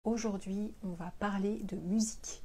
Aujourd'hui, on va parler de musique.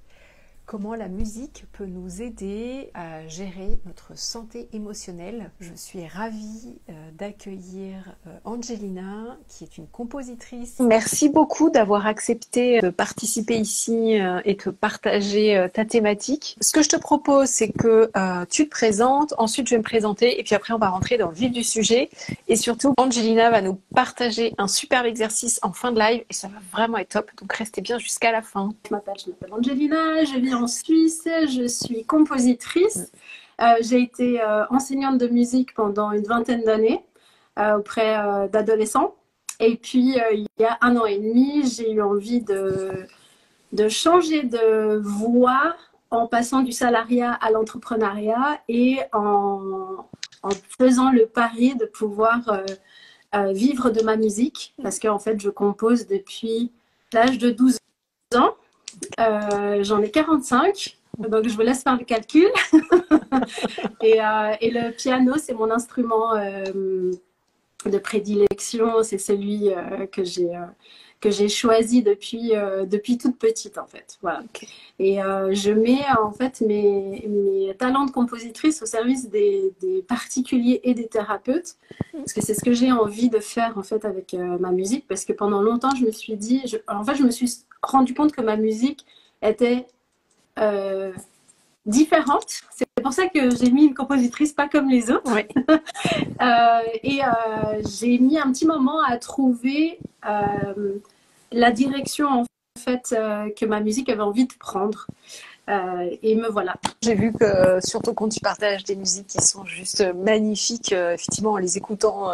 Comment la musique peut nous aider à gérer notre santé émotionnelle. Je suis ravie d'accueillir Angelina, qui est une compositrice. Merci beaucoup d'avoir accepté de participer ici et de partager ta thématique. Ce que je te propose, c'est que tu te présentes, ensuite je vais me présenter et puis après on va rentrer dans le vif du sujet. Et surtout, Angelina va nous partager un superbe exercice en fin de live et ça va vraiment être top. Donc restez bien jusqu'à la fin. Je m'appelle Angelina, je vis en Suisse, je suis compositrice. J'ai été enseignante de musique pendant une vingtaine d'années auprès d'adolescents. Et puis, il y a 1 an et demi, j'ai eu envie de changer de voie en passant du salariat à l'entrepreneuriat et en faisant le pari de pouvoir vivre de ma musique. Parce qu'en fait, je compose depuis l'âge de 12 ans. J'en ai 45, donc je vous laisse faire le calcul. et le piano, c'est mon instrument de prédilection, c'est celui que j'ai choisi depuis toute petite en fait. Voilà. Okay. Et je mets en fait mes talents de compositrice au service des particuliers et des thérapeutes, parce que c'est ce que j'ai envie de faire en fait avec ma musique, parce que pendant longtemps je me suis dit, je me suis rendu compte que ma musique était différente. C'est pour ça que j'ai mis une compositrice pas comme les autres. Oui. J'ai mis un petit moment à trouver la direction en fait que ma musique avait envie de prendre. Et me voilà. J'ai vu que sur ton compte tu partages des musiques qui sont juste magnifiques. Effectivement, en les écoutant,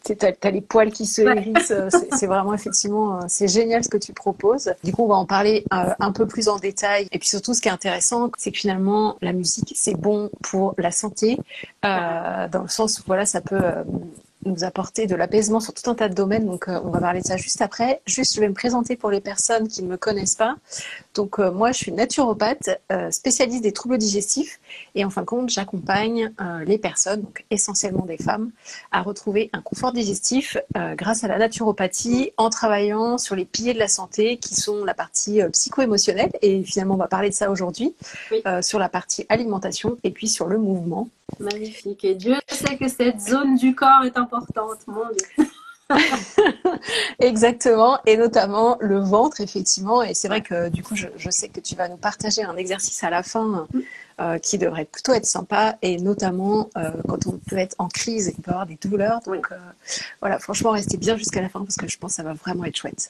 t'as les poils qui se hérissent. C'est vraiment effectivement, c'est génial ce que tu proposes. Du coup, on va en parler un peu plus en détail. Et puis surtout, ce qui est intéressant, c'est que finalement, la musique, c'est bon pour la santé, dans le sens où voilà, ça peut nous apporter de l'apaisement sur tout un tas de domaines. Donc, on va parler de ça juste après. Juste, je vais me présenter pour les personnes qui ne me connaissent pas. Donc, moi, je suis naturopathe, spécialiste des troubles digestifs. Et en fin de compte, j'accompagne les personnes, donc essentiellement des femmes, à retrouver un confort digestif grâce à la naturopathie, en travaillant sur les piliers de la santé, qui sont la partie psycho-émotionnelle. Et finalement, on va parler de ça aujourd'hui, oui. Sur la partie alimentation et puis sur le mouvement. Magnifique. Et Dieu sait que cette zone du corps est importante, mon Dieu. Exactement, et notamment le ventre, effectivement. Et c'est vrai que du coup, je sais que tu vas nous partager un exercice à la fin qui devrait plutôt être sympa, et notamment quand on peut être en crise et qu'on peut avoir des douleurs. Donc voilà, franchement, restez bien jusqu'à la fin parce que je pense que ça va vraiment être chouette.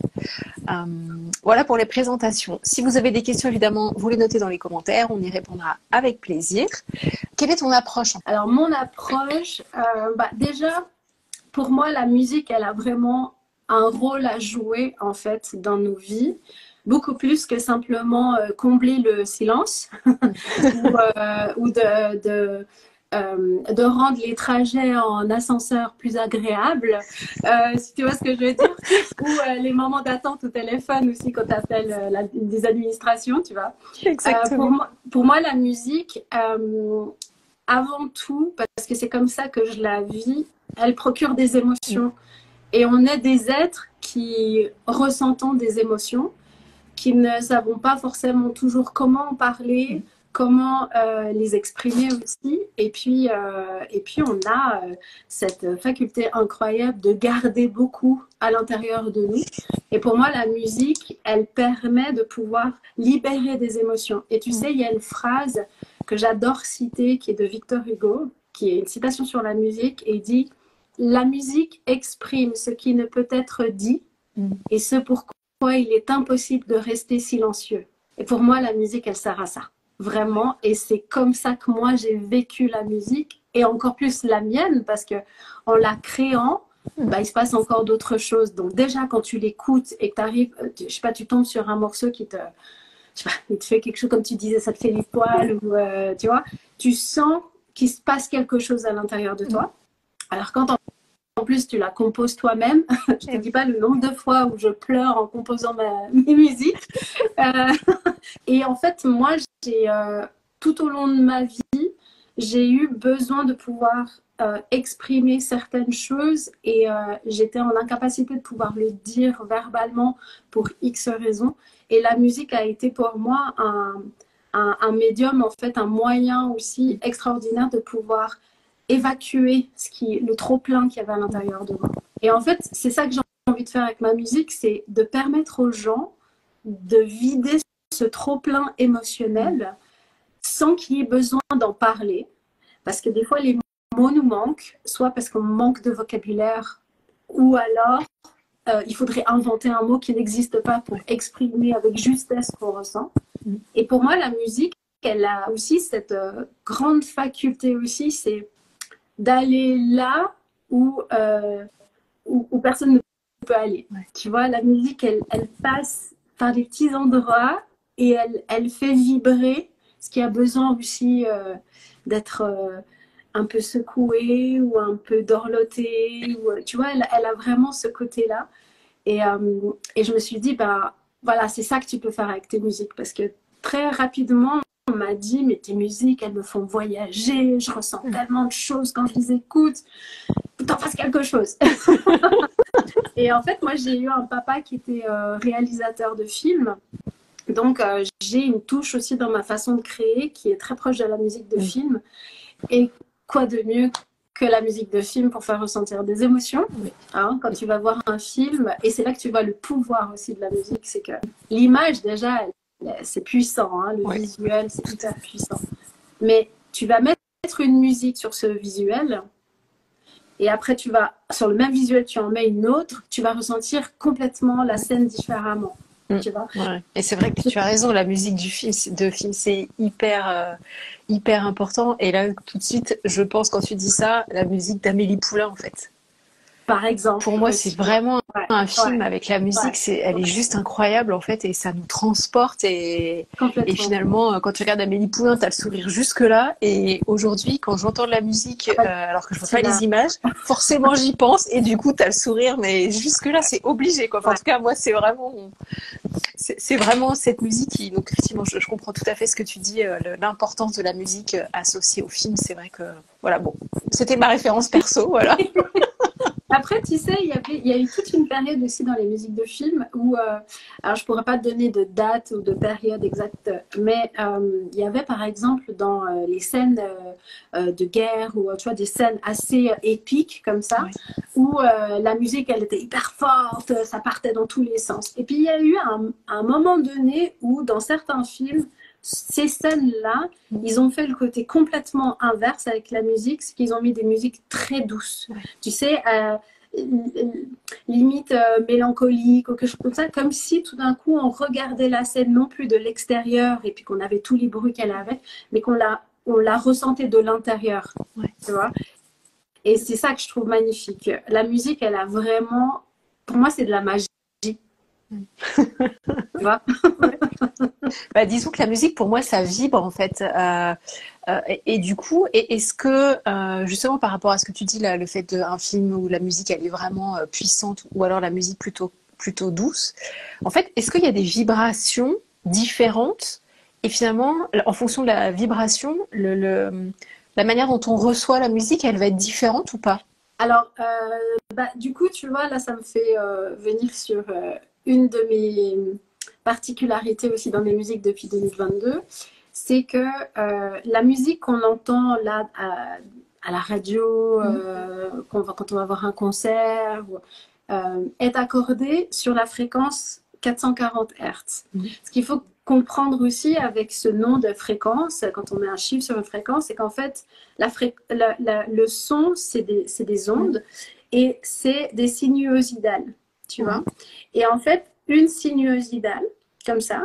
Voilà pour les présentations. Si vous avez des questions, évidemment, vous les notez dans les commentaires, on y répondra avec plaisir. Quelle est ton approche? Alors, mon approche, déjà, pour moi, la musique, elle a vraiment un rôle à jouer, en fait, dans nos vies. Beaucoup plus que simplement combler le silence ou de rendre les trajets en ascenseur plus agréables, si tu vois ce que je veux dire, ou les moments d'attente au téléphone aussi quand tu appelles des administrations, tu vois. Exactement. Pour moi, la musique, avant tout, parce que c'est comme ça que je la vis, elle procure des émotions. Et on est des êtres qui ressentons des émotions, qui ne savons pas forcément toujours comment en parler, comment les exprimer aussi. Et puis on a cette faculté incroyable de garder beaucoup à l'intérieur de nous. Et pour moi, la musique, elle permet de pouvoir libérer des émotions. Et tu sais, il y a une phrase que j'adore citer, qui est de Victor Hugo, qui est une citation sur la musique, et il dit « La musique exprime ce qui ne peut être dit et ce pourquoi il est impossible de rester silencieux. » Et pour moi, la musique, elle sert à ça, vraiment. Et c'est comme ça que moi, j'ai vécu la musique, et encore plus la mienne, parce qu'en la créant, il se passe encore d'autres choses. Donc déjà, quand tu l'écoutes et que tu arrives, je sais pas, tu tombes sur un morceau qui te... Je sais pas, il te fait quelque chose, comme tu disais, ça te fait les poils, ou tu vois, tu sens qu'il se passe quelque chose à l'intérieur de toi. Alors quand en plus tu la composes toi-même, je te dis pas le nombre de fois où je pleure en composant mes musiques. Et en fait, moi, j'ai tout au long de ma vie, j'ai eu besoin de pouvoir exprimer certaines choses et j'étais en incapacité de pouvoir le dire verbalement pour X raisons. Et la musique a été pour moi un médium, en fait, un moyen aussi extraordinaire de pouvoir évacuer le trop-plein qu'il y avait à l'intérieur de moi. Et en fait, c'est ça que j'ai envie de faire avec ma musique, c'est de permettre aux gens de vider ce trop-plein émotionnel sans qu'il y ait besoin d'en parler. Parce que des fois, les mots nous manquent, soit parce qu'on manque de vocabulaire, ou alors il faudrait inventer un mot qui n'existe pas pour exprimer avec justesse ce qu'on ressent. Et pour moi, la musique, elle a aussi cette grande faculté aussi, c'est d'aller là où personne ne peut aller. Ouais. Tu vois, la musique, elle passe par des petits endroits et elle fait vibrer ce qui a besoin aussi d'être un peu secoué ou un peu dorloté. Ou, tu vois, elle a vraiment ce côté-là. Et je me suis dit, bah, voilà, c'est ça que tu peux faire avec tes musiques. Parce que très rapidement, on m'a dit, mais tes musiques, elles me font voyager, je ressens tellement de choses quand je les écoute, t'en fasses quelque chose. Et en fait, moi, j'ai eu un papa qui était réalisateur de films. Donc, j'ai une touche aussi dans ma façon de créer qui est très proche de la musique de film. Et quoi de mieux que la musique de film pour faire ressentir des émotions, hein, quand tu vas voir un film. Et c'est là que tu vois le pouvoir aussi de la musique. C'est que l'image, déjà, c'est puissant. Hein, le visuel, c'est hyper puissant. Mais tu vas mettre une musique sur ce visuel et après, sur le même visuel, tu en mets une autre, tu vas ressentir complètement la scène différemment. Tu vois. Ouais. Et c'est vrai que tu as raison, la musique du film, c'est hyper important. Et là, tout de suite, je pense, quand tu dis ça, la musique d'Amélie Poulain, en fait. Par exemple. Pour moi, c'est vraiment un film avec la musique, elle est juste incroyable, en fait, et ça nous transporte. Et finalement, quand tu regardes Amélie Poulain, tu as le sourire jusque-là. Et aujourd'hui, quand j'entends de la musique, alors que je vois pas les images, forcément, j'y pense. Et du coup, tu as le sourire, mais jusque-là, c'est obligé, quoi. Enfin, en tout cas, moi, c'est vraiment cette musique qui, donc, effectivement, je comprends tout à fait ce que tu dis, l'importance de la musique associée au film. C'est vrai que, voilà, bon, c'était ma référence perso, voilà. Après, tu sais, il y a eu toute une période aussi dans les musiques de films où, alors je pourrais pas te donner de date ou de période exacte, mais il y avait par exemple dans les scènes de guerre ou tu vois des scènes assez épiques comme ça, où la musique elle était hyper forte, ça partait dans tous les sens. Et puis il y a eu un moment donné où dans certains films, ces scènes-là, ils ont fait le côté complètement inverse avec la musique, c'est qu'ils ont mis des musiques très douces. Tu sais, limite mélancolique ou quelque chose comme ça, comme si tout d'un coup on regardait la scène non plus de l'extérieur et puis qu'on avait tous les bruits qu'elle avait, mais qu'on la ressentait de l'intérieur. Tu vois. Et c'est ça que je trouve magnifique. La musique, elle a vraiment, pour moi, c'est de la magie. Tu vois. Bah, disons que la musique, pour moi, ça vibre en fait. Et du coup, est-ce que, justement, par rapport à ce que tu dis, là, le fait d'un film où la musique, elle est vraiment puissante, ou alors la musique plutôt douce, en fait, est-ce qu'il y a des vibrations différentes? Et finalement, en fonction de la vibration, la manière dont on reçoit la musique, elle va être différente ou pas? Alors, du coup, tu vois, là, ça me fait venir sur une de mes particularités aussi dans mes musiques depuis 2022, c'est que la musique qu'on entend là à la radio, quand on va voir un concert, est accordée sur la fréquence 440 Hz. Ce qu'il faut comprendre aussi avec ce nom de fréquence, quand on met un chiffre sur une fréquence, c'est qu'en fait, le son, c'est des ondes et c'est des sinuosidales, tu vois. Et en fait, une sinuosidale, comme ça,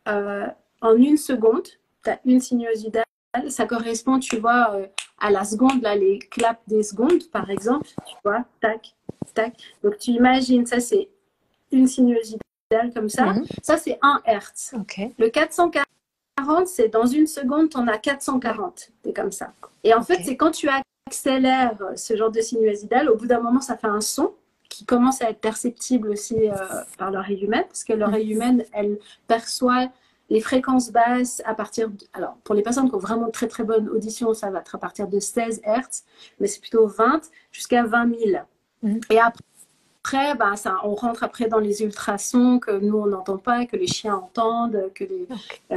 en une seconde, tu as une sinuosidale, ça correspond, tu vois, à la seconde, là, les claps des secondes, par exemple, tu vois, tac, tac. Donc, tu imagines, ça, c'est une sinuosidale comme ça. Ça, c'est 1 Hertz. Le 440, c'est dans une seconde, tu en as 440. C'est comme ça. Et en fait, c'est quand tu accélères ce genre de sinuosidale, au bout d'un moment, ça fait un son qui commence à être perceptible aussi par l'oreille humaine, parce que l'oreille humaine, elle perçoit Les fréquences basses, à partir alors, pour les personnes qui ont vraiment très très bonne audition, ça va être à partir de 16 Hertz, mais c'est plutôt 20 jusqu'à 20 000. Et après, bah, on rentre après dans les ultrasons que nous, on n'entend pas, que les chiens entendent, que les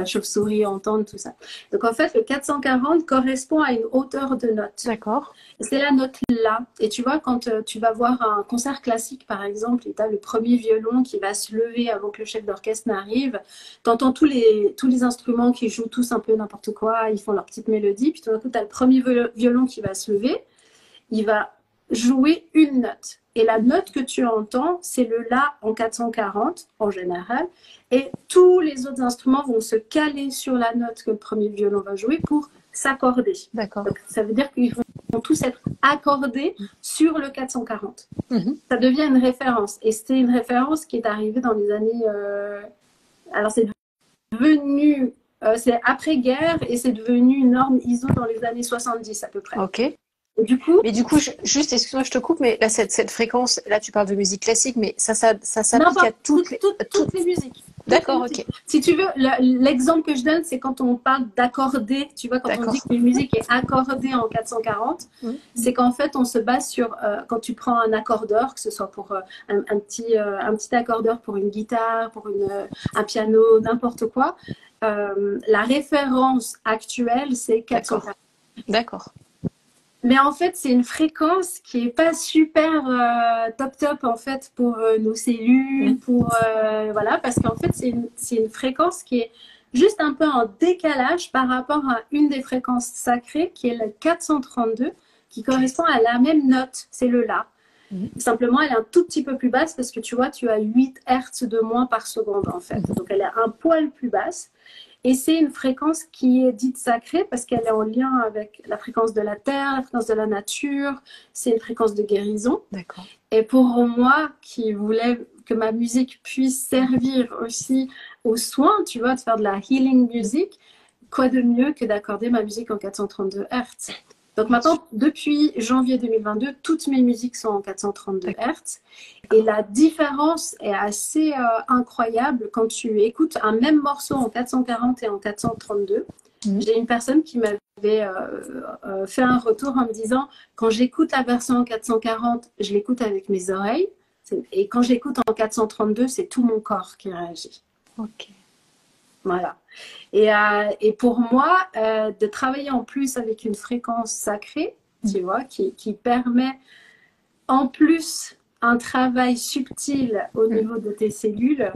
chauves-souris entendent, tout ça. Donc, en fait, le 440 correspond à une hauteur de note. D'accord. C'est la note là. Et tu vois, quand tu vas voir un concert classique, par exemple, et tu as le premier violon qui va se lever avant que le chef d'orchestre n'arrive, tu entends tous les instruments qui jouent tous un peu n'importe quoi, ils font leur petite mélodie, puis tout d'un coup, tu as le premier violon qui va se lever, il va jouer une note. Et la note que tu entends, c'est le La en 440 en général. Et tous les autres instruments vont se caler sur la note que le premier violon va jouer pour s'accorder. D'accord. Donc, ça veut dire qu'ils vont tous être accordés sur le 440. Ça devient une référence. Et c'est une référence qui est arrivée dans les années... Alors, c'est devenu... c'est après-guerre et c'est devenu une norme ISO dans les années 70 à peu près. Ok. Et du coup, juste, excuse-moi, je te coupe, mais là, cette fréquence, là, tu parles de musique classique, mais ça s'applique à toutes les musiques. D'accord, ok. Si tu veux, l'exemple que je donne, c'est quand on parle d'accorder. Tu vois, quand on dit qu'une musique est accordée en 440, c'est qu'en fait, on se base sur, quand tu prends un accordeur, que ce soit pour un petit accordeur pour une guitare, pour un piano, n'importe quoi, la référence actuelle, c'est 440. D'accord. Mais en fait, c'est une fréquence qui est pas super top en fait pour nos cellules, voilà, parce qu'en fait, c'est une fréquence qui est juste un peu en décalage par rapport à une des fréquences sacrées qui est le 432, qui correspond à la même note, c'est le La. Simplement, elle est un tout petit peu plus basse parce que tu vois, tu as 8 Hertz de moins par seconde en fait. Donc, elle est un poil plus basse. Et c'est une fréquence qui est dite sacrée parce qu'elle est en lien avec la fréquence de la Terre, la fréquence de la nature. C'est une fréquence de guérison. D'accord. Et pour moi, qui voulais que ma musique puisse servir aussi aux soins, tu vois, de faire de la healing music, quoi de mieux que d'accorder ma musique en 432 Hertz. Donc maintenant, depuis janvier 2022, toutes mes musiques sont en 432 Hz. Et la différence est assez incroyable quand tu écoutes un même morceau en 440 et en 432. J'ai une personne qui m'avait fait un retour en me disant, quand j'écoute la version en 440, je l'écoute avec mes oreilles. Et quand j'écoute en 432, c'est tout mon corps qui réagit. Ok. Voilà. Et pour moi, de travailler en plus avec une fréquence sacrée, tu vois, qui permet en plus un travail subtil au niveau de tes cellules,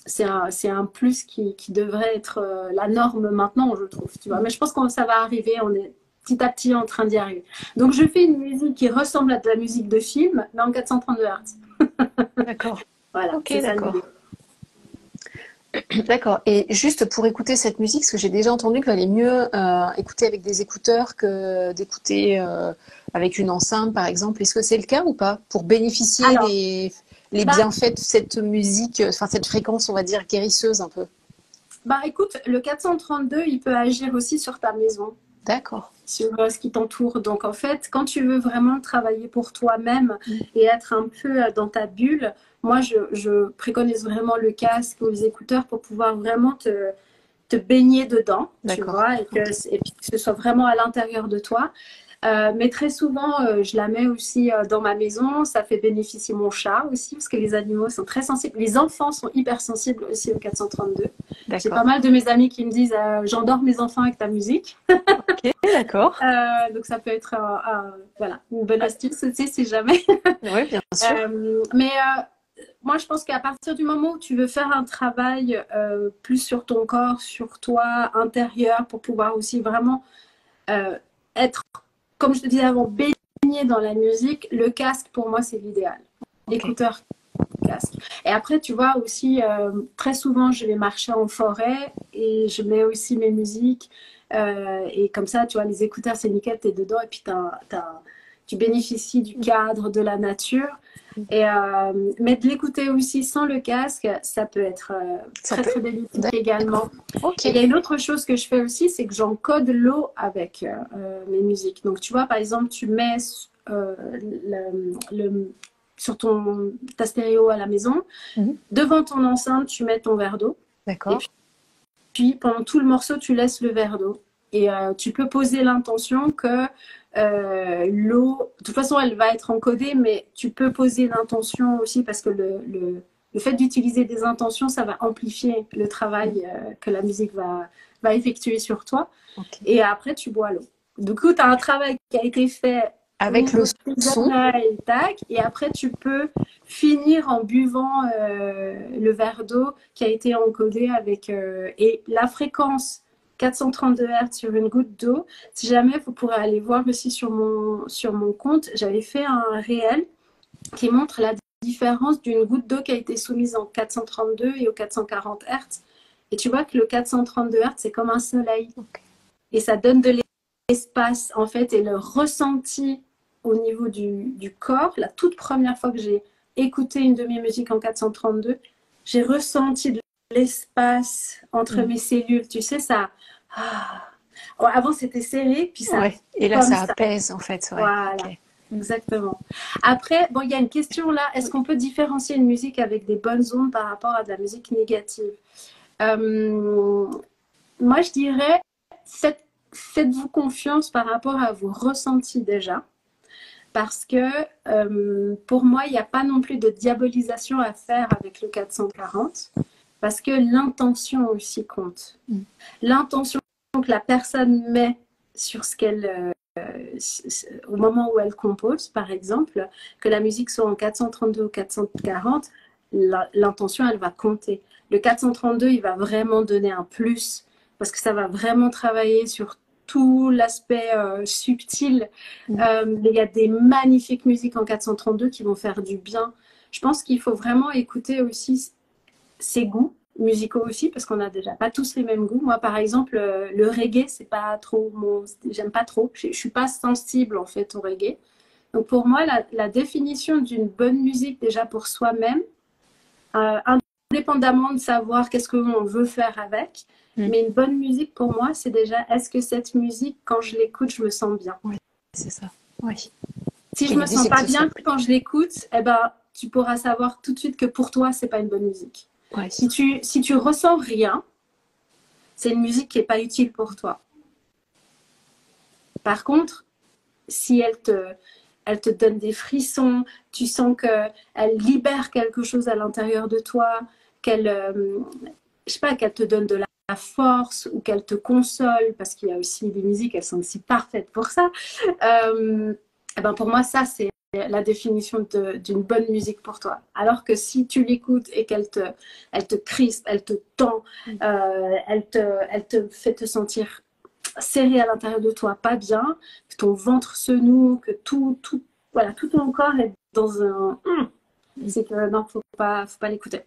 c'est un plus qui devrait être la norme maintenant, je trouve. Tu vois. Mais je pense que ça va arriver, on est petit à petit en train d'y arriver. Donc je fais une musique qui ressemble à de la musique de film, mais en 432 Hz. D'accord. Voilà, ok, d'accord. D'accord. Et juste pour écouter cette musique, parce que j'ai déjà entendu qu'il valait mieux écouter avec des écouteurs que d'écouter avec une enceinte, par exemple. Est-ce que c'est le cas ou pas? Pour bénéficier les bienfaits de cette musique, enfin cette fréquence, on va dire, guérisseuse un peu. Bah écoute, le 432, il peut agir aussi sur ta maison. D'accord. Sur ce qui t'entoure. Donc en fait, quand tu veux vraiment travailler pour toi-même et être un peu dans ta bulle, moi je préconise vraiment le casque ou les écouteurs pour pouvoir vraiment te baigner dedans, tu vois, et puis que ce soit vraiment à l'intérieur de toi. Mais très souvent, je la mets aussi dans ma maison. Ça fait bénéficier mon chat aussi, parce que les animaux sont très sensibles. Les enfants sont hyper sensibles aussi au 432. J'ai pas mal de mes amis qui me disent j'endors mes enfants avec ta musique. Ok, d'accord. Donc ça peut être voilà, une bonne astuce aussi si jamais. Oui, bien sûr. Mais moi, je pense qu'à partir du moment où tu veux faire un travail plus sur ton corps, sur toi, intérieur, pour pouvoir aussi vraiment être, comme je te disais avant, baigné dans la musique, le casque, pour moi, c'est l'idéal. Écouteur, casque. Et après, tu vois aussi, très souvent, je vais marcher en forêt et je mets aussi mes musiques. Et comme ça, tu vois, les écouteurs, c'est nickel, t'es dedans et puis tu bénéficies du cadre, de la nature. Mais de l'écouter aussi sans le casque, ça peut être très bénéfique également. Okay. Et il y a une autre chose que je fais aussi, c'est que j'encode l'eau avec mes musiques. Donc, tu vois, par exemple, tu mets sur ta stéréo à la maison, devant ton enceinte, tu mets ton verre d'eau. D'accord. puis pendant tout le morceau, tu laisses le verre d'eau. Et tu peux poser l'intention que l'eau, de toute façon, elle va être encodée, mais tu peux poser l'intention aussi parce que le fait d'utiliser des intentions, ça va amplifier le travail que la musique va effectuer sur toi. Okay. Et après, tu bois l'eau. Du coup, tu as un travail qui a été fait avec le son. Tac, et après, tu peux finir en buvant le verre d'eau qui a été encodé avec... et la fréquence 432 Hz sur une goutte d'eau. Si jamais, vous pourrez aller voir aussi sur mon compte, j'avais fait un réel qui montre la différence d'une goutte d'eau qui a été soumise en 432 et au 440 Hz. Et tu vois que le 432 Hz, c'est comme un soleil. Okay. Et ça donne de l'espace, en fait, et le ressenti au niveau du corps. La toute première fois que j'ai écouté une de mes musiques en 432, j'ai ressenti de l'espace entre mes cellules. Tu sais, ça... Avant, c'était serré, puis ça... Ouais. Et là, ça apaise, en fait. Ouais. Voilà, okay. Exactement. Après, bon, il y a une question là. Est-ce qu'on peut différencier une musique avec des bonnes ondes par rapport à de la musique négative? Moi, je dirais, faites-vous confiance par rapport à vos ressentis déjà. Parce que pour moi, il n'y a pas non plus de diabolisation à faire avec le 440. Parce que l'intention aussi compte. L'intention que la personne met sur ce qu'elle... au moment où elle compose, par exemple, que la musique soit en 432 ou 440, l'intention, elle va compter. Le 432, il va vraiment donner un plus parce que ça va vraiment travailler sur tout l'aspect subtil. Il y a des magnifiques musiques en 432 qui vont faire du bien. Je pense qu'il faut vraiment écouter aussi ses goûts musicaux aussi, parce qu'on n'a déjà pas tous les mêmes goûts. Moi, par exemple, le reggae, c'est pas trop j'aime pas trop. Je suis pas sensible, en fait, au reggae. Donc, pour moi, la définition d'une bonne musique, déjà pour soi-même, indépendamment de savoir qu'est-ce qu'on veut faire avec, mais une bonne musique, pour moi, c'est déjà, est-ce que cette musique, quand je l'écoute, je me sens bien? Oui, c'est ça. Oui. Si je me sens pas bien quand je l'écoute, eh ben, tu pourras savoir tout de suite que pour toi, c'est pas une bonne musique. Ouais. Si tu ressens rien, c'est une musique qui n'est pas utile pour toi. Par contre, si elle te donne des frissons, tu sens qu'elle libère quelque chose à l'intérieur de toi, qu'elle te donne de la force ou qu'elle te console, parce qu'il y a aussi des musiques, elles sont aussi parfaites pour ça. Ben pour moi, ça, c'est la définition d'une bonne musique pour toi. Alors que si tu l'écoutes et qu'elle te crispe, elle te tend, elle te fait te sentir serré à l'intérieur de toi, pas bien, que ton ventre se noue, que tout ton corps est dans un... C'est que non, faut pas l'écouter.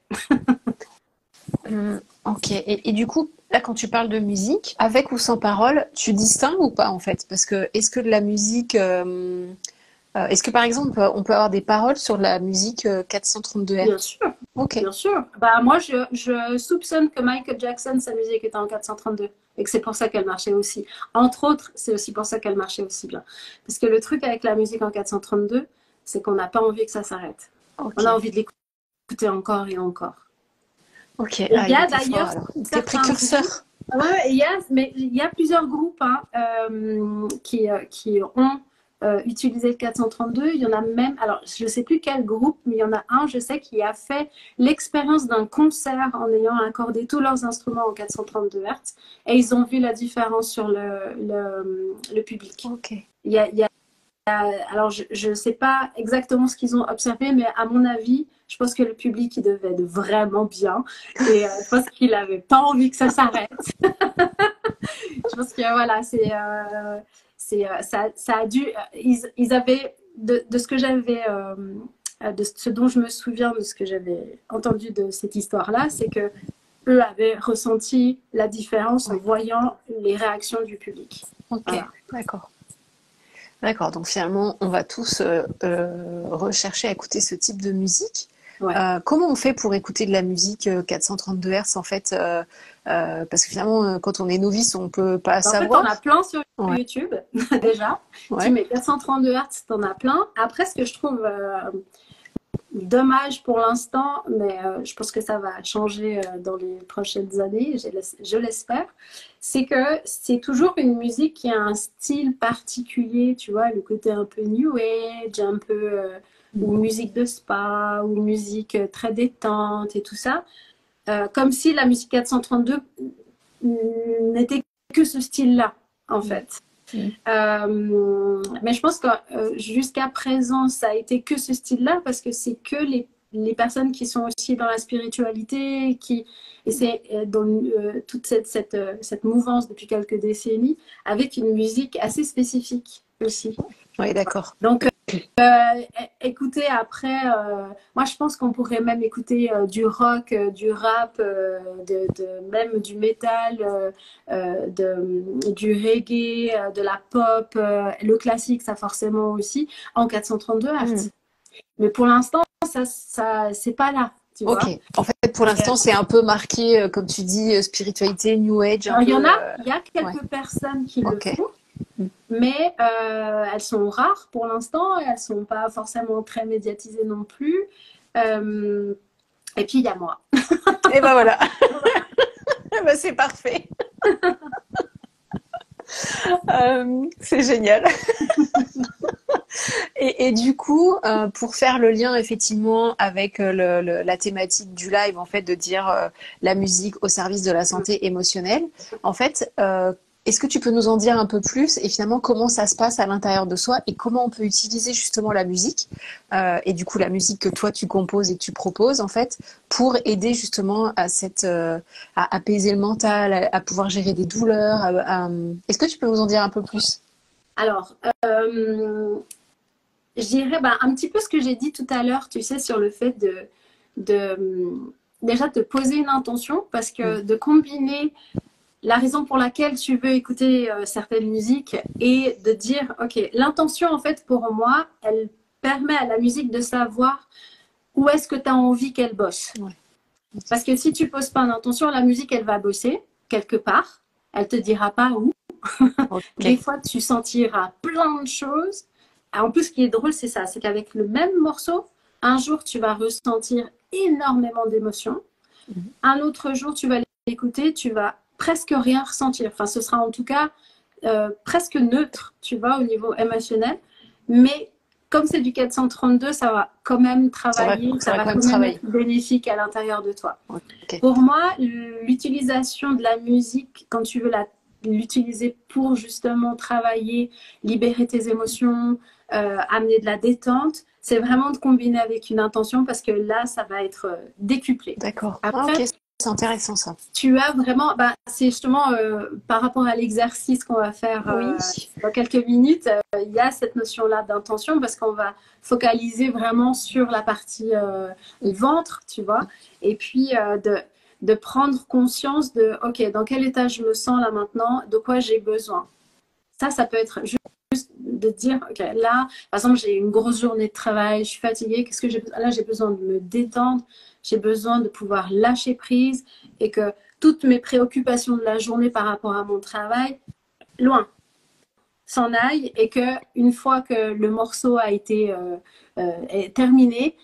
Ok. Et du coup, là, quand tu parles de musique, avec ou sans parole, tu distingues ou pas en fait? Parce que est-ce que de la musique... est-ce que par exemple, on peut avoir des paroles sur la musique 432 Hz? Bien sûr. Okay. Bien sûr. Bah, moi, je soupçonne que Michael Jackson, sa musique était en 432 et que c'est pour ça qu'elle marchait aussi. Entre autres, c'est aussi pour ça qu'elle marchait aussi bien. Parce que le truc avec la musique en 432, c'est qu'on n'a pas envie que ça s'arrête. Okay. On a envie de l'écouter encore et encore. Ok. Il y a d'ailleurs des précurseurs. Ouais, mais il y a plusieurs groupes qui ont utiliser le 432. Il y en a même, alors je ne sais plus quel groupe, mais il y en a un, je sais, qui a fait l'expérience d'un concert en ayant accordé tous leurs instruments en 432 Hz et ils ont vu la différence sur le public. Okay. Alors je ne sais pas exactement ce qu'ils ont observé, mais à mon avis, je pense que le public, il devait être vraiment bien et je pense qu'il n'avait pas envie que ça s'arrête. Je pense que voilà, ça a dû, ils avaient, de ce que j'avais, de ce dont je me souviens, de ce que j'avais entendu de cette histoire-là, c'est que eux avaient ressenti la différence en voyant les réactions du public. Ok, voilà. D'accord, donc finalement, on va tous rechercher à écouter ce type de musique. Ouais. Comment on fait pour écouter de la musique 432 Hz en fait parce que finalement, quand on est novice, on peut pas savoir. En fait, on a plein sur YouTube déjà. Ouais. Tu mets 432 Hz, t'en as plein. Après, ce que je trouve dommage pour l'instant, mais je pense que ça va changer dans les prochaines années, je l'espère. C'est que c'est toujours une musique qui a un style particulier, tu vois, le côté un peu new age, un peu ou musique de spa, ou musique très détente et tout ça. Comme si la musique 432 n'était que ce style-là, en fait. Mais je pense que jusqu'à présent, ça a été que ce style-là parce que c'est que les personnes qui sont aussi dans la spiritualité, et c'est dans toute cette mouvance depuis quelques décennies, avec une musique assez spécifique aussi. Oui, d'accord. Donc, écouter après, moi je pense qu'on pourrait même écouter du rock, du rap, même du métal, du reggae, de la pop, le classique, ça forcément aussi, en 432 Hz. Mais pour l'instant, ça c'est pas là. Tu vois. En fait, pour l'instant, c'est un peu marqué, comme tu dis, spiritualité, New Age. Alors, il y a quelques personnes qui le font. Mais elles sont rares pour l'instant, elles ne sont pas forcément très médiatisées non plus. Et puis il y a moi. Et ben voilà, ben, c'est parfait. C'est génial. Et du coup, pour faire le lien effectivement avec la thématique du live, en fait, de dire la musique au service de la santé émotionnelle, en fait, est-ce que tu peux nous en dire un peu plus et finalement comment ça se passe à l'intérieur de soi et comment on peut utiliser justement la musique et du coup la musique que toi tu composes et que tu proposes en fait pour aider justement à à apaiser le mental, à pouvoir gérer des douleurs. Est-ce que tu peux nous en dire un peu plus? Alors, je dirais un petit peu ce que j'ai dit tout à l'heure, tu sais, sur le fait déjà de poser une intention parce que de combiner la raison pour laquelle tu veux écouter certaines musiques et de dire, ok, l'intention en fait pour moi, elle permet à la musique de savoir où est-ce que tu as envie qu'elle bosse. Ouais. Parce que si tu poses pas d'intention, la musique, elle va bosser quelque part, elle te dira pas où. Okay. Des fois, tu sentiras plein de choses. En plus, ce qui est drôle, c'est ça, c'est qu'avec le même morceau, un jour, tu vas ressentir énormément d'émotions. Un autre jour, tu vas l'écouter, tu vas presque rien ressentir. Enfin, ce sera en tout cas presque neutre, tu vois, au niveau émotionnel. Mais comme c'est du 432, ça va quand même travailler, ça va quand même être bénéfique à l'intérieur de toi. Okay. Pour moi, l'utilisation de la musique, quand tu veux l'utiliser pour justement travailler, libérer tes émotions, amener de la détente, c'est vraiment de combiner avec une intention parce que là, ça va être décuplé. D'accord. Après, c'est intéressant ça. Tu as vraiment, c'est justement par rapport à l'exercice qu'on va faire dans quelques minutes, il y a cette notion-là d'intention parce qu'on va focaliser vraiment sur la partie ventre, tu vois, et puis de prendre conscience de, ok, dans quel état je me sens là maintenant, de quoi j'ai besoin. Ça peut être juste de dire, ok, là, par exemple, j'ai une grosse journée de travail, je suis fatiguée, qu'est-ce que j'ai besoin? Là, j'ai besoin de me détendre, j'ai besoin de pouvoir lâcher prise et que toutes mes préoccupations de la journée par rapport à mon travail, loin, s'en aillent et que une fois que le morceau a été terminé,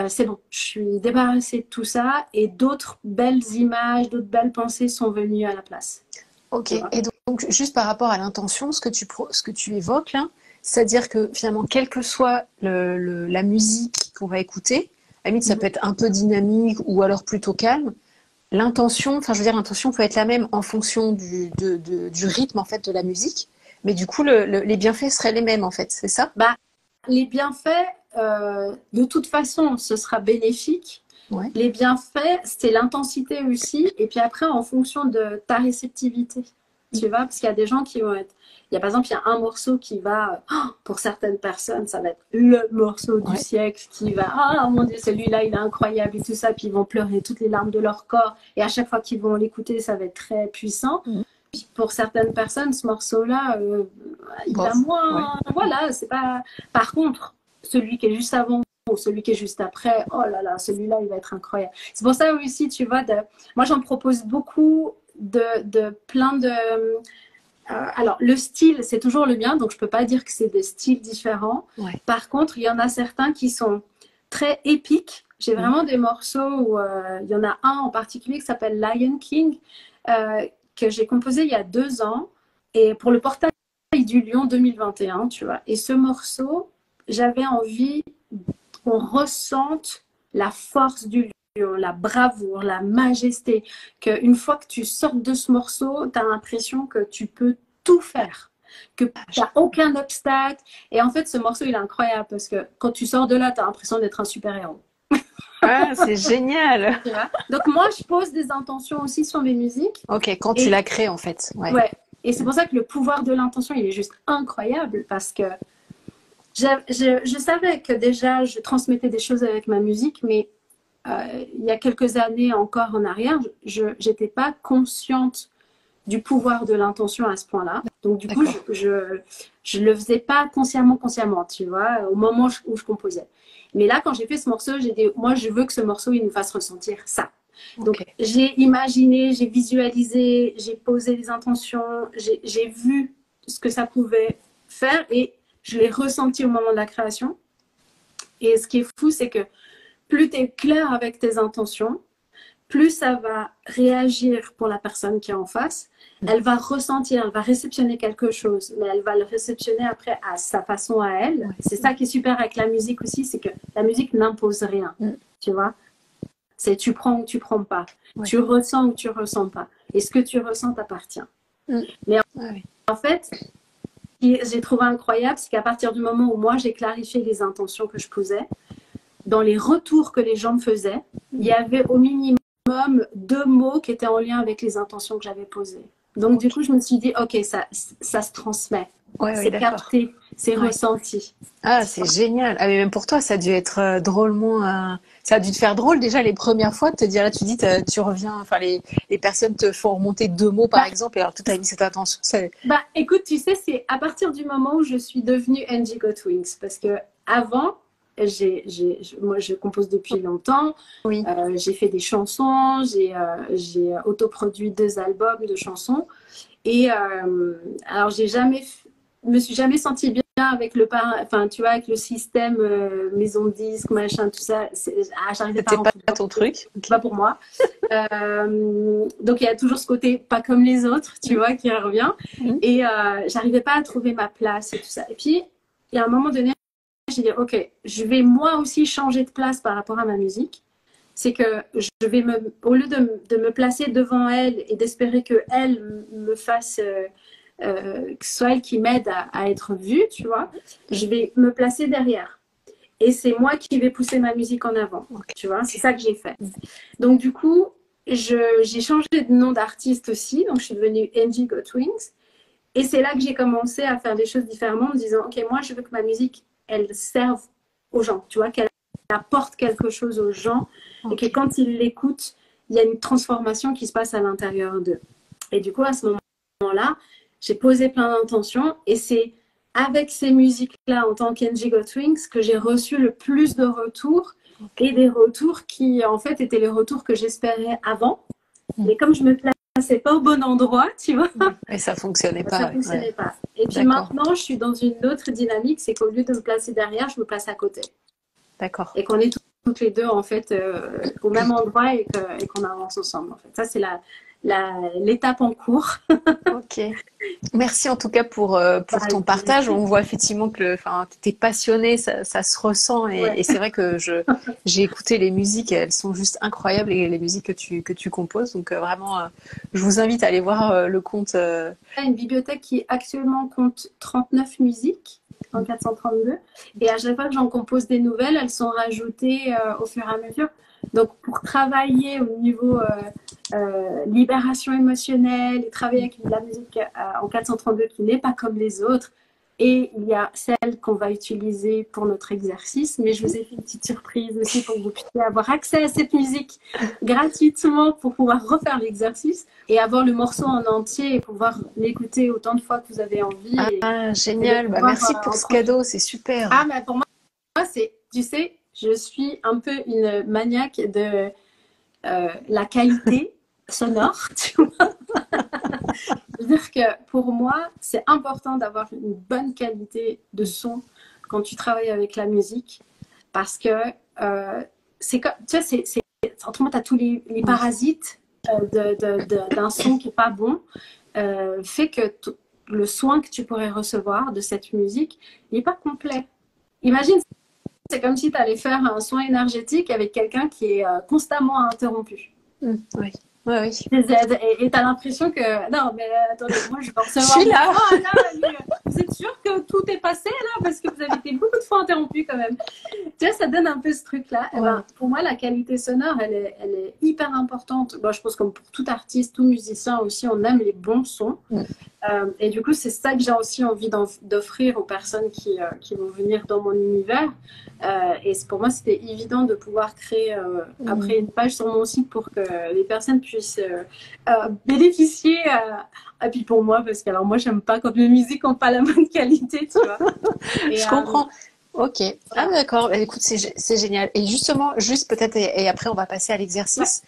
c'est bon, je suis débarrassée de tout ça et d'autres belles images, d'autres belles pensées sont venues à la place. Ok, et donc juste par rapport à l'intention, ce que tu évoques là, c'est-à-dire que finalement, quelle que soit la musique qu'on va écouter, à la limite, ça peut être un peu dynamique ou alors plutôt calme, l'intention peut être la même en fonction du rythme en fait de la musique, mais du coup, les bienfaits seraient les mêmes en fait, c'est ça? Les bienfaits, de toute façon, ce sera bénéfique. Ouais. Les bienfaits, c'est l'intensité aussi. Et puis après, en fonction de ta réceptivité, tu vois, parce qu'il y a des gens qui vont être... par exemple, il y a un morceau qui va, pour certaines personnes, ça va être le morceau du siècle qui va, oh mon Dieu, celui-là, il est incroyable et tout ça. Puis ils vont pleurer toutes les larmes de leur corps. Et à chaque fois qu'ils vont l'écouter, ça va être très puissant. Puis pour certaines personnes, ce morceau-là, il va moins... Ouais. Voilà, c'est pas... Par contre, celui qui est juste avant, ou celui qui est juste après, oh là là, celui-là, il va être incroyable. C'est pour ça aussi, tu vois, moi, j'en propose beaucoup de plein de... alors, le style, c'est toujours le mien, donc je ne peux pas dire que c'est des styles différents. Ouais. Par contre, il y en a certains qui sont très épiques. J'ai vraiment des morceaux où il y en a un en particulier qui s'appelle Lion King, que j'ai composé il y a 2 ans et pour le portail du Lion 2021, tu vois. Et ce morceau, j'avais envie qu'on ressente la force du lion, la bravoure, la majesté, qu'une fois que tu sortes de ce morceau, tu as l'impression que tu peux tout faire, que tu n'as aucun obstacle. Et en fait, ce morceau, il est incroyable parce que quand tu sors de là, tu as l'impression d'être un super-héros. Ah, c'est génial. Donc moi, je pose des intentions aussi sur mes musiques. Ok, quand tu la crées en fait. Ouais. Ouais. Et c'est pour ça que le pouvoir de l'intention, il est juste incroyable parce que je savais que déjà, je transmettais des choses avec ma musique, mais il y a quelques années encore en arrière, je n'étais pas consciente du pouvoir de l'intention à ce point-là. Donc du coup, je le faisais pas consciemment, tu vois, au moment où je composais. Mais là, quand j'ai fait ce morceau, j'ai dit, moi, je veux que ce morceau, il nous fasse ressentir ça. Donc, j'ai imaginé, j'ai visualisé, j'ai posé des intentions, j'ai vu ce que ça pouvait faire et je l'ai ressenti au moment de la création. Et ce qui est fou, c'est que plus tu es clair avec tes intentions, plus ça va réagir pour la personne qui est en face. Elle va ressentir, elle va réceptionner quelque chose, mais elle va le réceptionner après à sa façon à elle. C'est ça qui est super avec la musique aussi, c'est que la musique n'impose rien, tu vois. C'est tu prends ou tu prends pas. Tu ressens ou tu ressens pas. Et ce que tu ressens t'appartient. Mais en fait, ce que j'ai trouvé incroyable, c'est qu'à partir du moment où moi, j'ai clarifié les intentions que je posais, dans les retours que les gens me faisaient, il y avait au minimum 2 mots qui étaient en lien avec les intentions que j'avais posées. Donc, du coup, je me suis dit, OK, ça se transmet. C'est capté, c'est ressenti. Ah, c'est génial. Ah, mais même pour toi, ça a dû être drôlement... Ça a dû te faire drôle déjà les premières fois de te dire, là, tu dis, tu reviens, enfin, les personnes te font remonter 2 mots, par exemple, et alors tout a mis cette attention. Bah, écoute, tu sais, c'est à partir du moment où je suis devenue Angie Got Wings, parce que avant, moi, je compose depuis longtemps. Oui. J'ai fait des chansons, j'ai autoproduit 2 albums de chansons. Et alors, me suis jamais sentie bien avec tu vois, avec le système maison de disque, machin, tout ça. J'arrivais pas à rentrer. C'était pas ton truc. Okay. Pas pour moi. Donc, il y a toujours ce côté pas comme les autres, tu vois, qui revient. Et j'arrivais pas à trouver ma place et tout ça. Et puis, il y a un moment donné, j'ai dit, OK, je vais moi aussi changer de place par rapport à ma musique. C'est que je vais au lieu de me placer devant elle et d'espérer qu'elle me fasse, que ce soit elle qui m'aide à être vue, tu vois, je vais me placer derrière. Et c'est moi qui vais pousser ma musique en avant, tu vois, c'est ça que j'ai fait. Donc du coup, j'ai changé de nom d'artiste aussi, donc je suis devenue Angie Got Wings. Et c'est là que j'ai commencé à faire des choses différemment en me disant, OK, moi je veux que ma musique, elle serve aux gens, tu vois, qu'elle apporte quelque chose aux gens et que quand ils l'écoutent, il y a une transformation qui se passe à l'intérieur d'eux. Et du coup, à ce moment-là, j'ai posé plein d'intentions et c'est avec ces musiques-là, en tant qu'Angie Got Wings, que j'ai reçu le plus de retours et des retours qui, en fait, étaient les retours que j'espérais avant. Mais comme je me plaçais pas au bon endroit, tu vois. Et ça fonctionnait pas. Ça fonctionnait pas. Et puis maintenant, je suis dans une autre dynamique, c'est qu'au lieu de me placer derrière, je me place à côté. D'accord. Et qu'on est toutes les deux, en fait, au même endroit et qu'on avance ensemble, en fait. Ça, c'est l'étape en cours. Ok. Merci en tout cas pour ton partage. On voit effectivement que tu es passionnée, ça se ressent. Et c'est vrai que j'ai écouté les musiques, elles sont juste incroyables, les musiques que tu composes. Donc vraiment, je vous invite à aller voir le compte. Une bibliothèque qui actuellement compte 39 musiques en 432. Et à chaque fois que j'en compose des nouvelles, elles sont rajoutées au fur et à mesure. Donc, pour travailler au niveau libération émotionnelle et travailler avec la musique en 432 qui n'est pas comme les autres, et il y a celle qu'on va utiliser pour notre exercice, mais je vous ai fait une petite surprise aussi pour que vous puissiez avoir accès à cette musique gratuitement pour pouvoir refaire l'exercice et avoir le morceau en entier et pouvoir l'écouter autant de fois que vous avez envie. Génial, merci pour ce cadeau, c'est super. Ah, mais pour moi, c'est, tu sais, je suis un peu une maniaque de la qualité sonore, tu vois. C'est-à-dire que pour moi, c'est important d'avoir une bonne qualité de son quand tu travailles avec la musique parce que c'est comme, tu vois, autrement, tu as tous les parasites d'un son qui n'est pas bon, fait que le soin que tu pourrais recevoir de cette musique n'est pas complet. Imagine, c'est comme si tu allais faire un soin énergétique avec quelqu'un qui est constamment interrompu. Oui. Oui, oui. Et tu as l'impression que non, mais attendez, moi je vais recevoir. Je suis là. Oh, là, vous êtes sûr que tout est passé là? Parce que vous avez été beaucoup de fois interrompu quand même. Tu vois, ça donne un peu ce truc-là. Ouais. Ben, pour moi, la qualité sonore, elle est hyper importante. Bon, je pense comme pour tout artiste, tout musicien aussi, on aime les bons sons. Et du coup, c'est ça que j'ai aussi envie d'offrir aux personnes qui vont venir dans mon univers. Et pour moi, c'était évident de pouvoir créer après une page sur mon site pour que les personnes puissent bénéficier. Et puis pour moi, parce que alors moi, j'aime pas quand les musiques n'ont pas la bonne qualité, tu vois. Et, je comprends. Ok. Ah d'accord. Écoute, c'est génial. Et justement, juste peut-être, et après on va passer à l'exercice.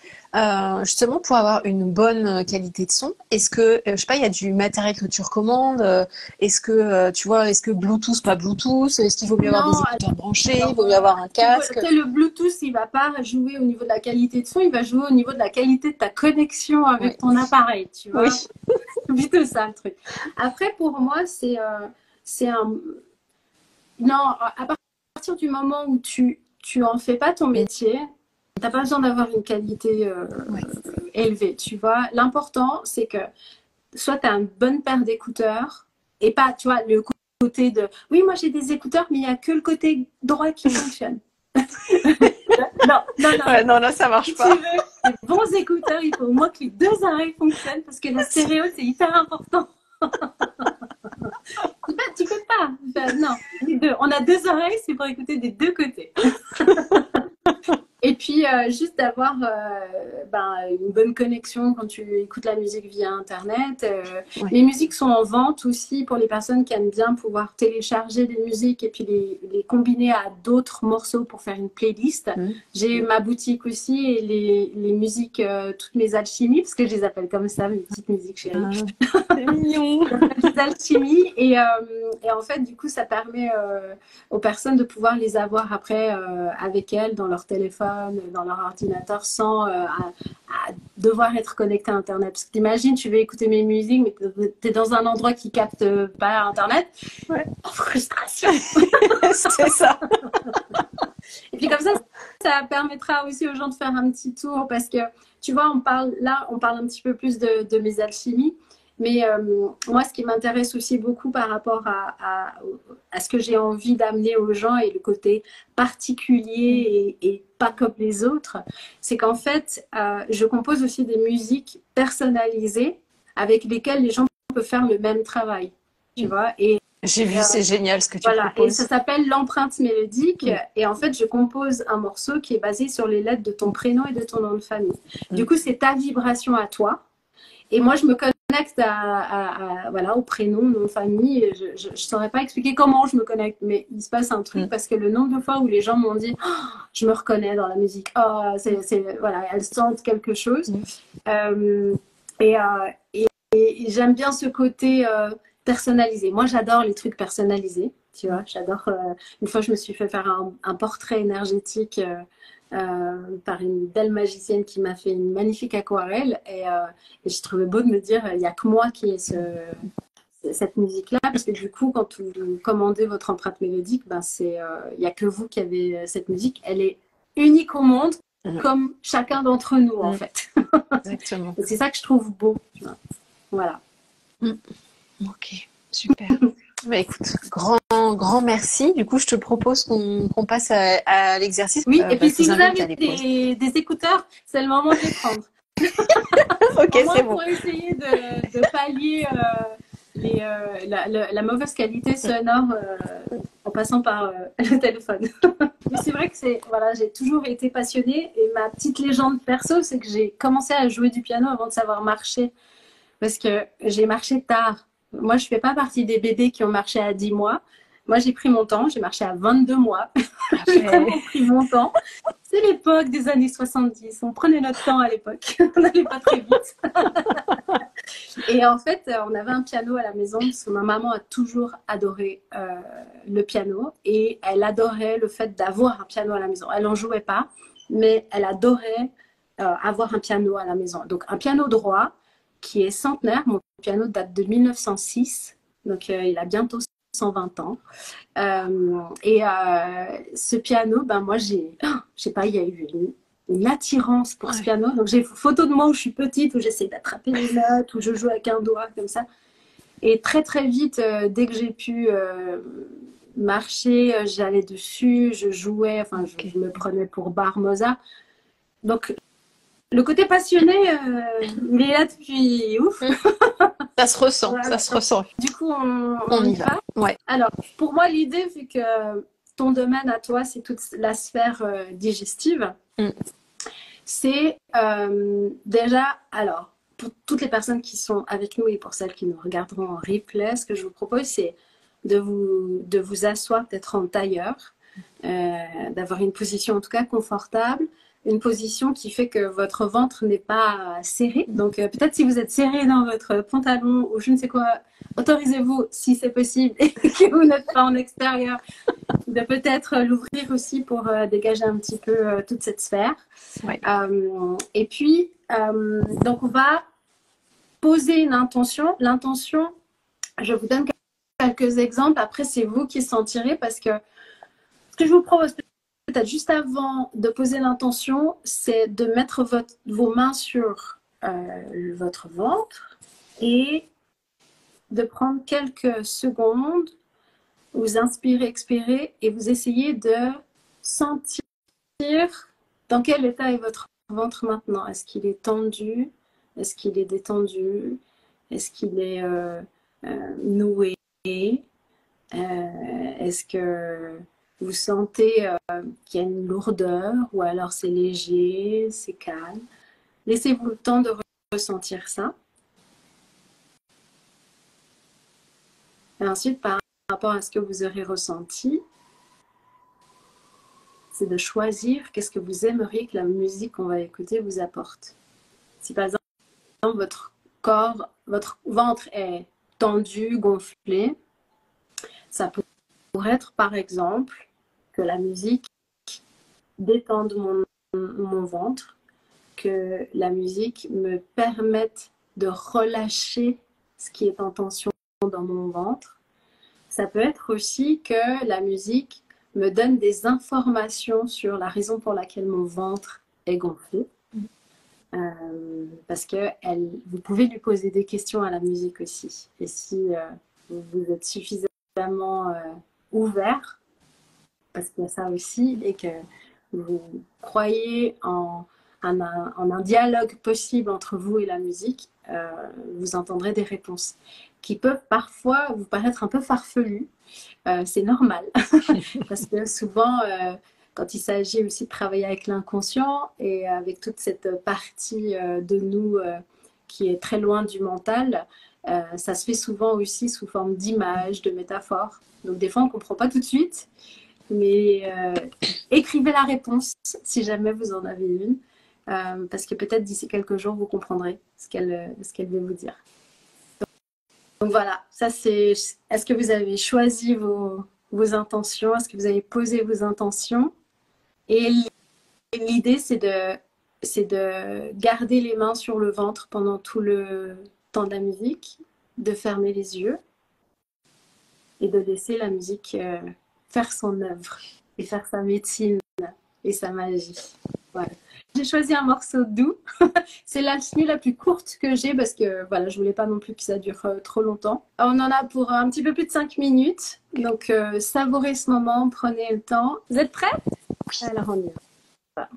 Justement, pour avoir une bonne qualité de son, est-ce que, je sais pas, il y a du matériel que tu recommandes? Est-ce que, tu vois, est-ce que Bluetooth, pas Bluetooth? Est-ce qu'il vaut mieux avoir des écouteurs branchés? Il vaut mieux avoir un casque? Le Bluetooth, il va pas jouer au niveau de la qualité de son, il va jouer au niveau de la qualité de ta connexion avec ton appareil, tu vois. Oui. C'est plutôt ça le truc. Après, pour moi, c'est un... Non, à partir du moment où tu en fais pas ton métier, tu n'as pas besoin d'avoir une qualité élevée, tu vois. L'important, c'est que soit tu as une bonne paire d'écouteurs et pas, tu vois, le côté de « Oui, moi j'ai des écouteurs, mais il n'y a que le côté droit qui fonctionne. » Non, là, ça marche pas. Si tu veux des bons écouteurs, il faut au moins que les deux oreilles fonctionnent parce que la stéréo, c'est hyper important. Tu peux pas. Enfin, non, les deux. On a deux oreilles, c'est pour écouter des deux côtés. Et puis, juste d'avoir une bonne connexion quand tu écoutes la musique via Internet. Les musiques sont en vente aussi pour les personnes qui aiment bien pouvoir télécharger des musiques et puis les combiner à d'autres morceaux pour faire une playlist. J'ai ma boutique aussi et les musiques, toutes mes alchimies, parce que je les appelle comme ça, mes petites musiques chéries. C'est mignon. Les alchimies. Et en fait, du coup, ça permet aux personnes de pouvoir les avoir après avec elles dans leur téléphone, dans leur ordinateur sans à devoir être connecté à Internet. Parce que t'imagines, tu veux écouter mes musiques, mais tu es dans un endroit qui capte pas Internet. Ouais. Oh, frustration. C'est ça. Et puis comme ça permettra aussi aux gens de faire un petit tour parce que, tu vois, on parle un petit peu plus de mes alchimies. Mais moi, ce qui m'intéresse aussi beaucoup par rapport à ce que j'ai envie d'amener aux gens et le côté particulier et pas comme les autres, c'est qu'en fait, je compose aussi des musiques personnalisées avec lesquelles les gens peuvent faire le même travail. Tu vois, j'ai vu, c'est génial ce que tu proposes. Et ça s'appelle l'empreinte mélodique. Et en fait, je compose un morceau qui est basé sur les lettres de ton prénom et de ton nom de famille. Du coup, c'est ta vibration à toi. Et moi, je me connecte au prénom, nom de famille. Je ne saurais pas expliquer comment je me connecte, mais il se passe un truc parce que le nombre de fois où les gens m'ont dit oh, « je me reconnais dans la musique oh, », voilà, elles sentent quelque chose. Et j'aime bien ce côté personnalisé. Moi, j'adore les trucs personnalisés. Tu vois, j'adore. Une fois, je me suis fait faire un portrait énergétique par une belle magicienne qui m'a fait une magnifique aquarelle et je trouvais beau de me dire il n'y a que moi qui ai cette musique là parce que du coup quand vous commandez votre empreinte mélodique il n'y a que vous qui avez cette musique, elle est unique au monde comme chacun d'entre nous en fait. Exactement. C'est ça que je trouve beau, tu vois. Voilà. Ok, super. Bah, écoute, grand merci. Du coup, je te propose qu'on passe à l'exercice. Oui, et puis si vous avez des écouteurs, c'est le moment de les prendre. Ok, c'est bon. Pour essayer de pallier la mauvaise qualité sonore en passant par le téléphone. Mais c'est vrai que j'ai toujours été passionnée et ma petite légende perso, c'est que j'ai commencé à jouer du piano avant de savoir marcher parce que j'ai marché tard. Moi, je ne fais pas partie des bébés qui ont marché à 10 mois. Moi, j'ai pris mon temps. J'ai marché à 22 mois. J'ai vraiment pris mon temps. C'est l'époque des années 70. On prenait notre temps à l'époque. On n'allait pas très vite. Et en fait, on avait un piano à la maison parce que ma maman a toujours adoré le piano et elle adorait le fait d'avoir un piano à la maison. Elle n'en jouait pas, mais elle adorait avoir un piano à la maison. Donc un piano droit qui est centenaire. Mon piano date de 1906, donc il a bientôt 120 ans. Ce piano, ben moi je sais pas, il y a eu une attirance pour ce piano. Donc j'ai une photo de moi où je suis petite, où j'essaie d'attraper les notes, où je joue avec un doigt comme ça. Et très très vite, dès que j'ai pu marcher, j'allais dessus, je jouais, enfin je me prenais pour Bach, Mozart. Donc le côté passionné, il est là depuis ouf. Ça se ressent, Voilà. ça se ressent. Du coup, on y va. Ouais. Alors, pour moi, l'idée, vu que ton domaine à toi, c'est toute la sphère digestive, c'est déjà, alors, pour toutes les personnes qui sont avec nous et pour celles qui nous regarderont en replay, ce que je vous propose, c'est de vous asseoir peut-être en tailleur, d'avoir une position en tout cas confortable, une position qui fait que votre ventre n'est pas serré. Donc peut-être si vous êtes serré dans votre pantalon ou je ne sais quoi, autorisez-vous, si c'est possible et que vous n'êtes pas en extérieur, de peut-être l'ouvrir aussi pour dégager un petit peu toute cette sphère. Ouais. Et puis, donc on va poser une intention. L'intention, je vous donne quelques exemples. Après, c'est vous qui sentirez parce que ce que je vous propose peut-être juste avant de poser l'intention, c'est de mettre vos mains sur votre ventre et de prendre quelques secondes, vous inspirez, expirez et vous essayez de sentir dans quel état est votre ventre maintenant. Est-ce qu'il est tendu? Est-ce qu'il est détendu? Est-ce qu'il est noué? Est-ce que vous sentez qu'il y a une lourdeur ou alors c'est léger, c'est calme? Laissez-vous le temps de ressentir ça. Et ensuite, par rapport à ce que vous aurez ressenti, c'est de choisir qu'est-ce que vous aimeriez que la musique qu'on va écouter vous apporte. Si par exemple, votre corps, votre ventre est tendu, gonflé, ça pourrait être par exemple que la musique détende mon ventre, que la musique me permette de relâcher ce qui est en tension dans mon ventre. Ça peut être aussi que la musique me donne des informations sur la raison pour laquelle mon ventre est gonflé. Parce que vous pouvez lui poser des questions à la musique aussi. Et si vous êtes suffisamment ouvert, parce qu'il y a ça aussi, et que vous croyez en un dialogue possible entre vous et la musique, vous entendrez des réponses qui peuvent parfois vous paraître un peu farfelues. C'est normal, parce que souvent, quand il s'agit aussi de travailler avec l'inconscient et avec toute cette partie de nous qui est très loin du mental, ça se fait souvent aussi sous forme d'images, de métaphores. Donc des fois, on ne comprend pas tout de suite, mais écrivez la réponse si jamais vous en avez une, parce que peut-être d'ici quelques jours, vous comprendrez ce qu'elle veut vous dire. Donc voilà, ça c'est. Est-ce que vous avez choisi vos intentions? Est-ce que vous avez posé vos intentions? Et l'idée, c'est de garder les mains sur le ventre pendant tout le temps de la musique, de fermer les yeux et de laisser la musique faire son œuvre et faire sa médecine et sa magie. Voilà. J'ai choisi un morceau doux. C'est l'alchimie la plus courte que j'ai parce que voilà, je voulais pas non plus que ça dure trop longtemps. On en a pour un petit peu plus de 5 minutes. Donc savourez ce moment, prenez le temps. Vous êtes prêts? Oui. Alors on y va.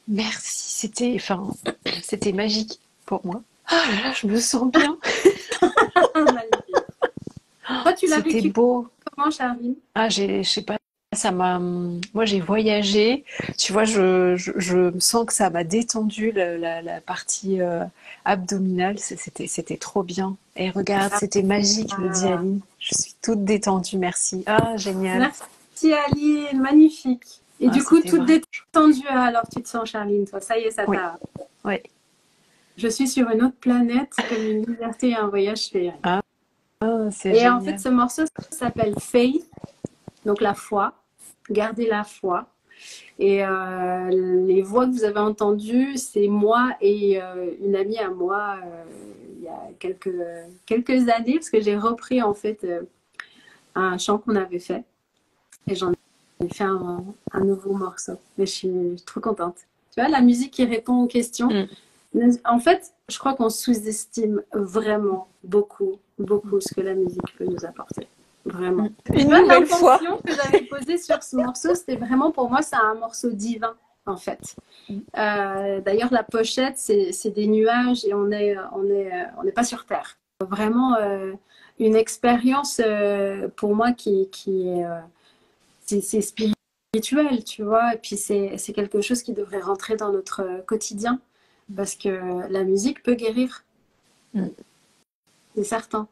Merci, c'était magique pour moi. Ah là là, je me sens bien. Magnifique. Toi, tu l'as C'était vécu beau. comment, Charline? Ah, je sais pas, moi j'ai voyagé. Tu vois, je me sens que ça m'a détendu la partie abdominale. C'était trop bien. Et regarde, c'était magique, me dit Ah, Aline. Je suis toute détendue, merci. Ah, génial. merci, Aline. Magnifique. Et Ah, du coup, c'était toute vrai. détendue, alors tu te sens, Charline, toi. Ça y est, ça Oui, t'a. oui. Je suis sur une autre planète, comme une liberté et un voyage féerique. Ah, c'est Et en fait, génial. ce morceau s'appelle Faith, donc la foi. Garder la foi. Et les voix que vous avez entendues, c'est moi et une amie à moi il y a quelques années, parce que j'ai repris en fait un chant qu'on avait fait. Et j'en ai fait un nouveau morceau. Mais je suis trop contente. Tu vois, la musique qui répond aux questions. Mm. En fait, je crois qu'on sous-estime vraiment beaucoup, beaucoup ce que la musique peut nous apporter. Vraiment. Et tu Une vois, nouvelle fois. l'intention que j'avais posée sur ce morceau, c'était vraiment pour moi, c'est un morceau divin, en fait. D'ailleurs, la pochette, c'est des nuages et on n'est pas sur Terre. Vraiment une expérience pour moi qui est c'est spirituel, tu vois. Et puis c'est quelque chose qui devrait rentrer dans notre quotidien parce que la musique peut guérir, Mm. c'est certain.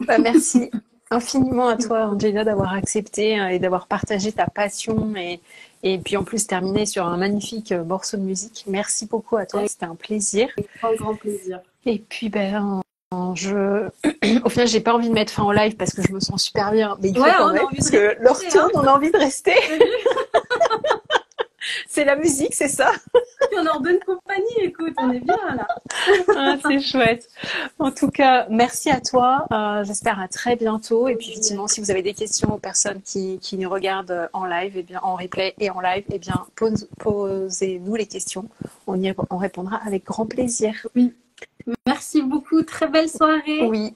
Bah, merci infiniment à toi, Angela, d'avoir accepté et d'avoir partagé ta passion et puis en plus terminé sur un magnifique morceau de musique. Merci beaucoup à toi, Avec c'était un plaisir. grand, grand plaisir. Et puis ben, au final, j'ai pas envie de mettre fin au live parce que je me sens super bien, mais il faut Ouais, quand on a même envie de parce que leur rester, hein. tourne, on a envie de rester. C'est la musique, c'est ça. On est en bonne compagnie, écoute, on est bien là. Ah, c'est chouette. En tout cas, merci à toi. J'espère à très bientôt. Et puis, effectivement, si vous avez des questions aux personnes qui nous regardent en live, eh bien, en replay et en live, eh bien, posez-nous les questions. On répondra avec grand plaisir. Oui, merci beaucoup, très belle soirée. Oui,